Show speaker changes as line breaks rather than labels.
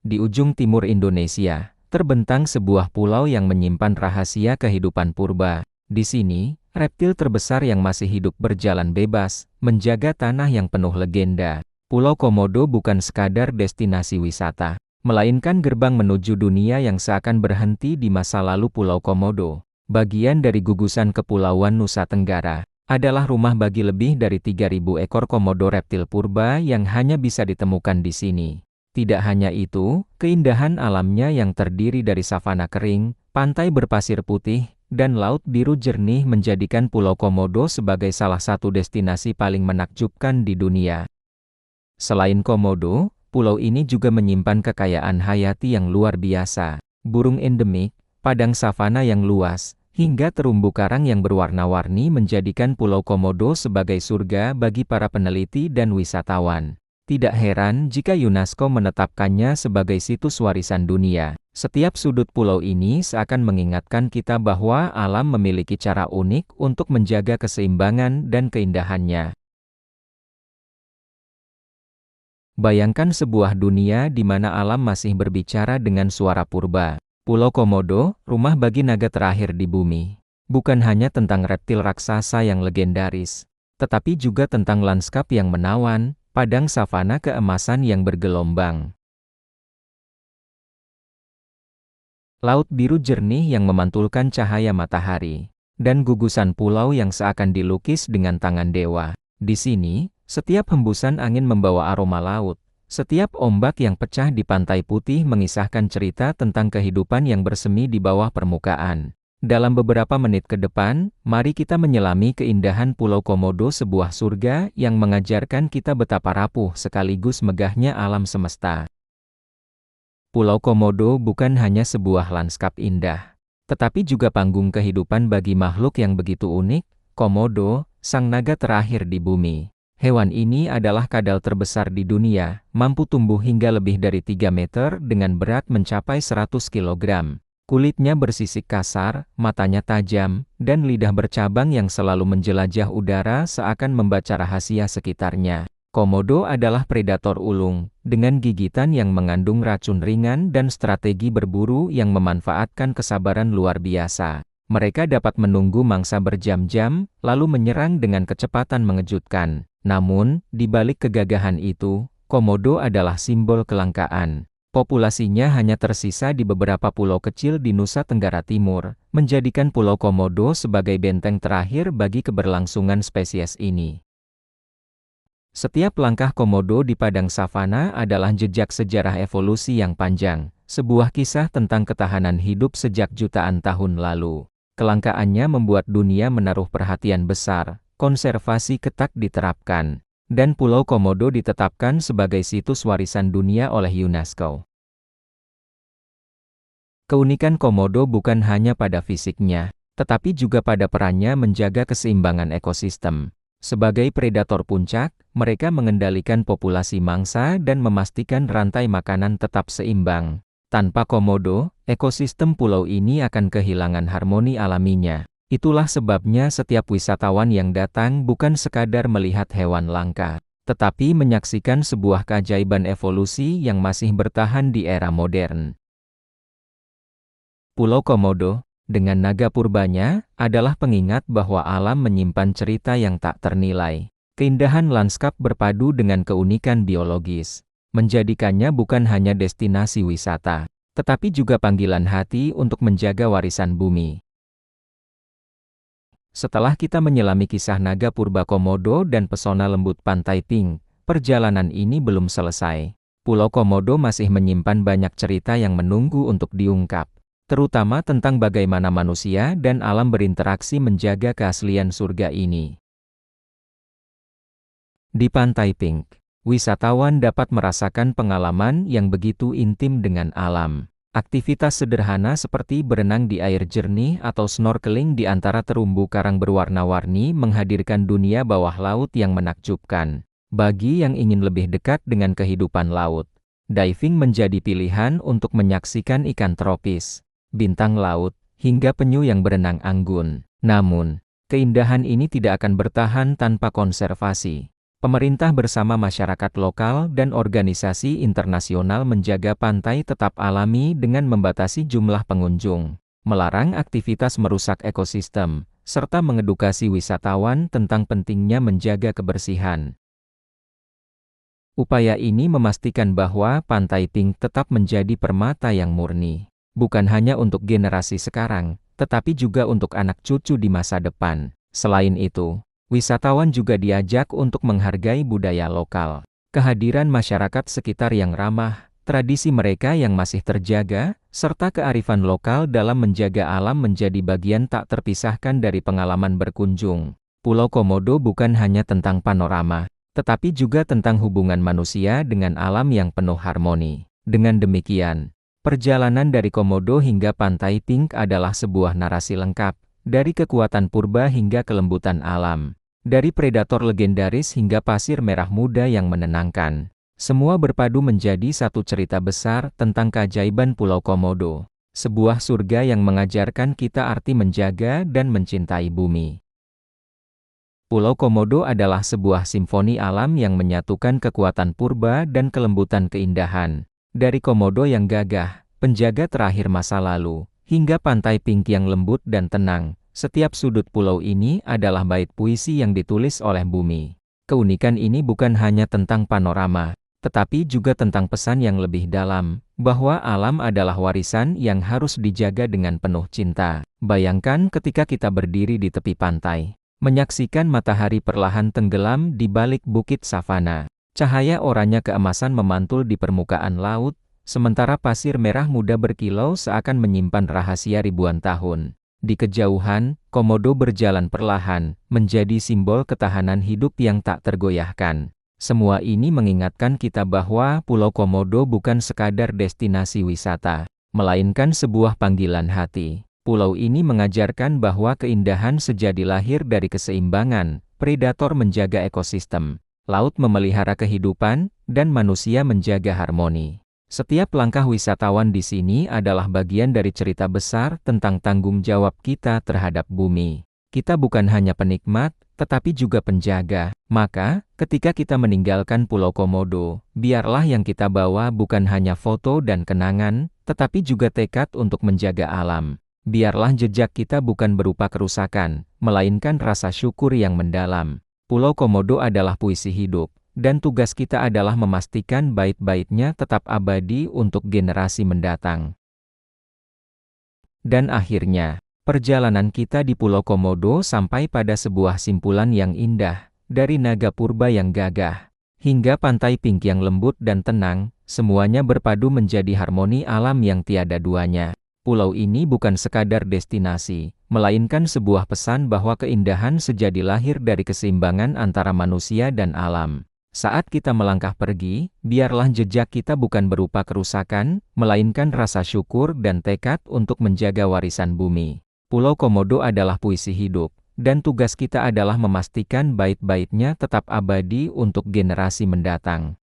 Di ujung timur Indonesia, terbentang sebuah pulau yang menyimpan rahasia kehidupan purba. Di sini, reptil terbesar yang masih hidup berjalan bebas, menjaga tanah yang penuh legenda. Pulau Komodo bukan sekadar destinasi wisata, melainkan gerbang menuju dunia yang seakan berhenti di masa lalu. Pulau Komodo, bagian dari gugusan Kepulauan Nusa Tenggara, adalah rumah bagi lebih dari 3.000 ekor komodo reptil purba yang hanya bisa ditemukan di sini. Tidak hanya itu, keindahan alamnya yang terdiri dari savana kering, pantai berpasir putih, dan laut biru jernih menjadikan Pulau Komodo sebagai salah satu destinasi paling menakjubkan di dunia. Selain Komodo, pulau ini juga menyimpan kekayaan hayati yang luar biasa. Burung endemik, padang savana yang luas, hingga terumbu karang yang berwarna-warni menjadikan Pulau Komodo sebagai surga bagi para peneliti dan wisatawan. Tidak heran jika UNESCO menetapkannya sebagai situs warisan dunia. Setiap sudut pulau ini seakan mengingatkan kita bahwa alam memiliki cara unik untuk menjaga keseimbangan dan keindahannya. Bayangkan sebuah dunia di mana alam masih berbicara dengan suara purba. Pulau Komodo, rumah bagi naga terakhir di bumi. Bukan hanya tentang reptil raksasa yang legendaris, tetapi juga tentang lanskap yang menawan, padang savana keemasan yang bergelombang, laut biru jernih yang memantulkan cahaya matahari, dan gugusan pulau yang seakan dilukis dengan tangan dewa. Di sini, setiap hembusan angin membawa aroma laut, setiap ombak yang pecah di pantai putih mengisahkan cerita tentang kehidupan yang bersemi di bawah permukaan. Dalam beberapa menit ke depan, mari kita menyelami keindahan Pulau Komodo, sebuah surga yang mengajarkan kita betapa rapuh sekaligus megahnya alam semesta. Pulau Komodo bukan hanya sebuah lanskap indah, tetapi juga panggung kehidupan bagi makhluk yang begitu unik. Komodo, sang naga terakhir di bumi. Hewan ini adalah kadal terbesar di dunia, mampu tumbuh hingga lebih dari 3 meter dengan berat mencapai 100 kg. Kulitnya bersisik kasar, matanya tajam, dan lidah bercabang yang selalu menjelajah udara seakan membaca rahasia sekitarnya. Komodo adalah predator ulung, dengan gigitan yang mengandung racun ringan dan strategi berburu yang memanfaatkan kesabaran luar biasa. Mereka dapat menunggu mangsa berjam-jam, lalu menyerang dengan kecepatan mengejutkan. Namun, di balik kegagahan itu, Komodo adalah simbol kelangkaan. Populasinya hanya tersisa di beberapa pulau kecil di Nusa Tenggara Timur, menjadikan Pulau Komodo sebagai benteng terakhir bagi keberlangsungan spesies ini. Setiap langkah Komodo di padang savana adalah jejak sejarah evolusi yang panjang, sebuah kisah tentang ketahanan hidup sejak jutaan tahun lalu. Kelangkaannya membuat dunia menaruh perhatian besar, konservasi ketat diterapkan, dan Pulau Komodo ditetapkan sebagai situs warisan dunia oleh UNESCO. Keunikan Komodo bukan hanya pada fisiknya, tetapi juga pada perannya menjaga keseimbangan ekosistem. Sebagai predator puncak, mereka mengendalikan populasi mangsa dan memastikan rantai makanan tetap seimbang. Tanpa Komodo, ekosistem pulau ini akan kehilangan harmoni alaminya. Itulah sebabnya setiap wisatawan yang datang bukan sekadar melihat hewan langka, tetapi menyaksikan sebuah keajaiban evolusi yang masih bertahan di era modern. Pulau Komodo, dengan naga purbanya, adalah pengingat bahwa alam menyimpan cerita yang tak ternilai. Keindahan lanskap berpadu dengan keunikan biologis, menjadikannya bukan hanya destinasi wisata, tetapi juga panggilan hati untuk menjaga warisan bumi. Setelah kita menyelami kisah naga purba Komodo dan pesona lembut pantai Pink, perjalanan ini belum selesai. Pulau Komodo masih menyimpan banyak cerita yang menunggu untuk diungkap, terutama tentang bagaimana manusia dan alam berinteraksi menjaga keaslian surga ini. Di Pantai Pink, wisatawan dapat merasakan pengalaman yang begitu intim dengan alam. Aktivitas sederhana seperti berenang di air jernih atau snorkeling di antara terumbu karang berwarna-warni menghadirkan dunia bawah laut yang menakjubkan. Bagi yang ingin lebih dekat dengan kehidupan laut, diving menjadi pilihan untuk menyaksikan ikan tropis, bintang laut, hingga penyu yang berenang anggun. Namun, keindahan ini tidak akan bertahan tanpa konservasi. Pemerintah bersama masyarakat lokal dan organisasi internasional menjaga pantai tetap alami dengan membatasi jumlah pengunjung, melarang aktivitas merusak ekosistem, serta mengedukasi wisatawan tentang pentingnya menjaga kebersihan. Upaya ini memastikan bahwa Pantai Pink tetap menjadi permata yang murni, bukan hanya untuk generasi sekarang, tetapi juga untuk anak cucu di masa depan. Selain itu, wisatawan juga diajak untuk menghargai budaya lokal. Kehadiran masyarakat sekitar yang ramah, tradisi mereka yang masih terjaga, serta kearifan lokal dalam menjaga alam menjadi bagian tak terpisahkan dari pengalaman berkunjung. Pulau Komodo bukan hanya tentang panorama, tetapi juga tentang hubungan manusia dengan alam yang penuh harmoni. Dengan demikian, perjalanan dari Komodo hingga Pantai Pink adalah sebuah narasi lengkap, dari kekuatan purba hingga kelembutan alam, dari predator legendaris hingga pasir merah muda yang menenangkan. Semua berpadu menjadi satu cerita besar tentang keajaiban Pulau Komodo, sebuah surga yang mengajarkan kita arti menjaga dan mencintai bumi. Pulau Komodo adalah sebuah simfoni alam yang menyatukan kekuatan purba dan kelembutan keindahan. Dari Komodo yang gagah, penjaga terakhir masa lalu, hingga Pantai Pink yang lembut dan tenang, setiap sudut pulau ini adalah bait puisi yang ditulis oleh bumi. Keunikan ini bukan hanya tentang panorama, tetapi juga tentang pesan yang lebih dalam, bahwa alam adalah warisan yang harus dijaga dengan penuh cinta. Bayangkan ketika kita berdiri di tepi pantai, menyaksikan matahari perlahan tenggelam di balik bukit savana. Cahaya oranye keemasan memantul di permukaan laut, sementara pasir merah muda berkilau seakan menyimpan rahasia ribuan tahun. Di kejauhan, Komodo berjalan perlahan, menjadi simbol ketahanan hidup yang tak tergoyahkan. Semua ini mengingatkan kita bahwa Pulau Komodo bukan sekadar destinasi wisata, melainkan sebuah panggilan hati. Pulau ini mengajarkan bahwa keindahan sejati lahir dari keseimbangan, predator menjaga ekosistem, laut memelihara kehidupan, dan manusia menjaga harmoni. Setiap langkah wisatawan di sini adalah bagian dari cerita besar tentang tanggung jawab kita terhadap bumi. Kita bukan hanya penikmat, tetapi juga penjaga. Maka, ketika kita meninggalkan Pulau Komodo, biarlah yang kita bawa bukan hanya foto dan kenangan, tetapi juga tekad untuk menjaga alam. Biarlah jejak kita bukan berupa kerusakan, melainkan rasa syukur yang mendalam. Pulau Komodo adalah puisi hidup, dan tugas kita adalah memastikan bait-baitnya tetap abadi untuk generasi mendatang. Dan akhirnya, perjalanan kita di Pulau Komodo sampai pada sebuah simpulan yang indah, dari naga purba yang gagah, hingga Pantai Pink yang lembut dan tenang, semuanya berpadu menjadi harmoni alam yang tiada duanya. Pulau ini bukan sekadar destinasi, melainkan sebuah pesan bahwa keindahan sejati lahir dari keseimbangan antara manusia dan alam. Saat kita melangkah pergi, biarlah jejak kita bukan berupa kerusakan, melainkan rasa syukur dan tekad untuk menjaga warisan bumi. Pulau Komodo adalah puisi hidup, dan tugas kita adalah memastikan bait-baitnya tetap abadi untuk generasi mendatang.